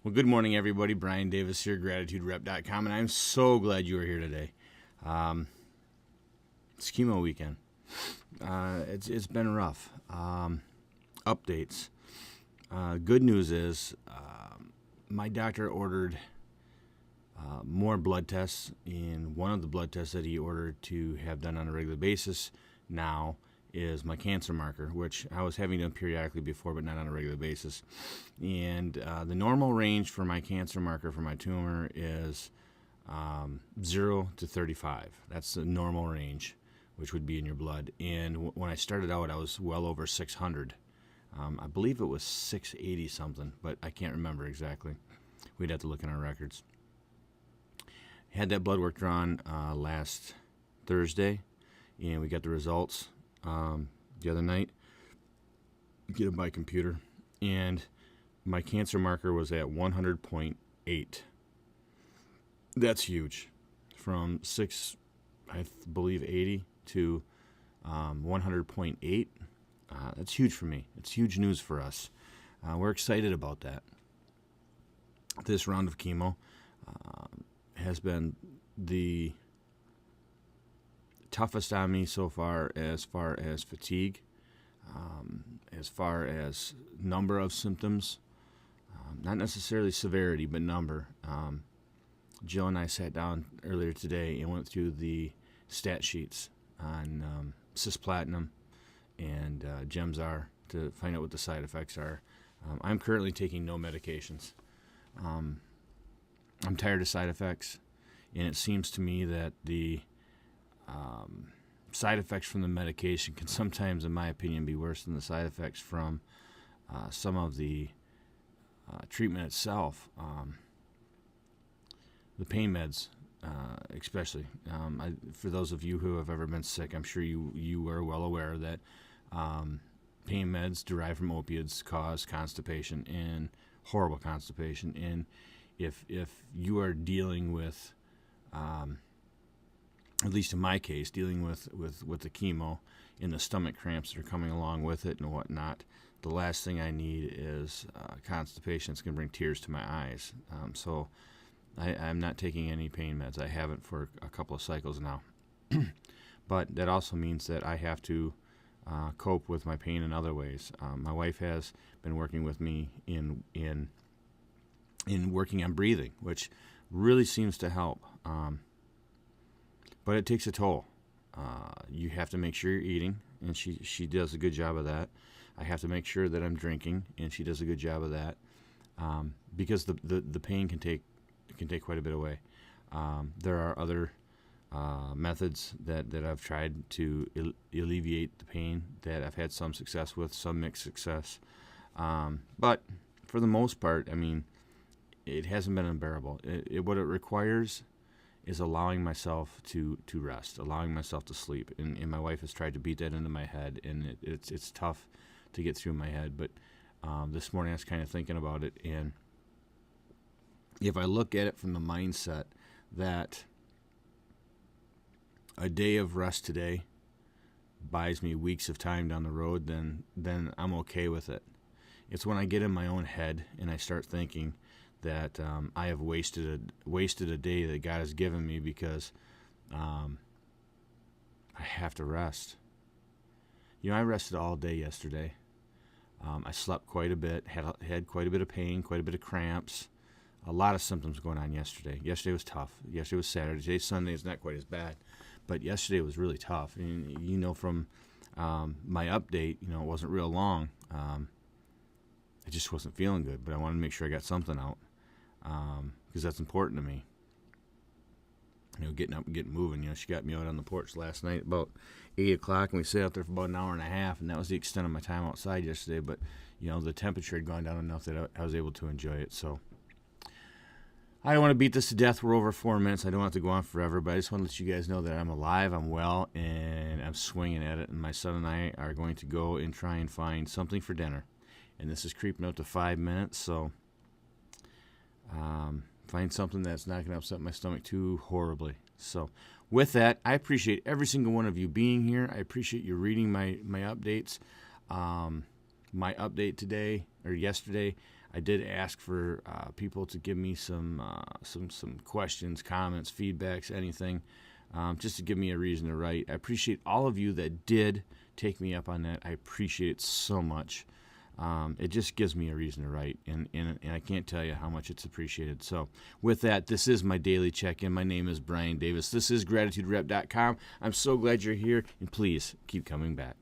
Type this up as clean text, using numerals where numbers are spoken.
Well, good morning, everybody. Brian Davis here, GratitudeRep.com, and I'm so glad you are here today. It's chemo weekend. It's been rough. Updates. Good news is my doctor ordered more blood tests, and one of the blood tests that he ordered to have done on a regular basis now is my cancer marker, which I was having done periodically before, but not on a regular basis. And the normal range for my cancer marker for my tumor is 0 to 35. That's the normal range, which would be in your blood. And when I started out, I was well over 600. I believe it was 680 something, but I can't remember exactly. We'd have to look in our records. Had that blood work drawn last Thursday, and we got the results the other night. Get them by computer, and my cancer marker was at 100.8. That's huge. From 80 to 100.8. That's huge for me. It's huge news for us. We're excited about that. This round of chemo has been the toughest on me so far as fatigue, as far as number of symptoms, not necessarily severity, but number. Jill and I sat down earlier today and went through the stat sheets on cisplatin and Gemzar to find out what the side effects are. I'm currently taking no medications. I'm tired of side effects, and it seems to me that the side effects from the medication can sometimes, in my opinion, be worse than the side effects from some of the treatment itself. The pain meds, especially. For those of you who have ever been sick, I'm sure you are well aware that pain meds derived from opiates cause constipation, and horrible constipation. And if you are dealing with, at least in my case, dealing with the chemo and the stomach cramps that are coming along with it and whatnot, the last thing I need is constipation. It's going to bring tears to my eyes. So I'm not taking any pain meds. I haven't for a couple of cycles now. But that also means that I have to cope with my pain in other ways. My wife has been working with me in working on breathing, which really seems to help. But it takes a toll. You have to make sure you're eating, and she does a good job of that. I have to make sure that I'm drinking, and she does a good job of that. Because the pain can take quite a bit away. There are other methods that I've tried to alleviate the pain that I've had some success with, some mixed success. But for the most part, I mean, it hasn't been unbearable. What it requires is allowing myself to rest, allowing myself to sleep. And my wife has tried to beat that into my head, and it's tough to get through my head. But this morning I was kind of thinking about it, and if I look at it from the mindset that a day of rest today buys me weeks of time down the road, then I'm okay with it. It's when I get in my own head and I start thinking that I have wasted a day that God has given me because I have to rest. I rested all day yesterday. I slept quite a bit, had quite a bit of pain, quite a bit of cramps, a lot of symptoms going on yesterday. Yesterday was tough. Yesterday was Saturday. Today, Sunday, is not quite as bad, but yesterday was really tough. And, from my update, it wasn't real long. I just wasn't feeling good, but I wanted to make sure I got something out because that's important to me. Getting up and getting moving. She got me out on the porch last night about 8 o'clock, and we sat out there for about an hour and a half, and that was the extent of my time outside yesterday. But, the temperature had gone down enough that I was able to enjoy it. So I don't want to beat this to death. We're over 4 minutes. I don't want to go on forever, but I just want to let you guys know that I'm alive, I'm well, and I'm swinging at it. And my son and I are going to go and try and find something for dinner. And this is creeping up to 5 minutes, so find something that's not going to upset my stomach too horribly. So with that, I appreciate every single one of you being here. I appreciate you reading my updates. My update today, or yesterday, I did ask for people to give me some questions, comments, feedbacks, anything, just to give me a reason to write. I appreciate all of you that did take me up on that. I appreciate it so much. It just gives me a reason to write, and I can't tell you how much it's appreciated. So with that, this is my daily check-in. My name is Brian Davis. This is GratitudeRep.com. I'm so glad you're here, and please keep coming back.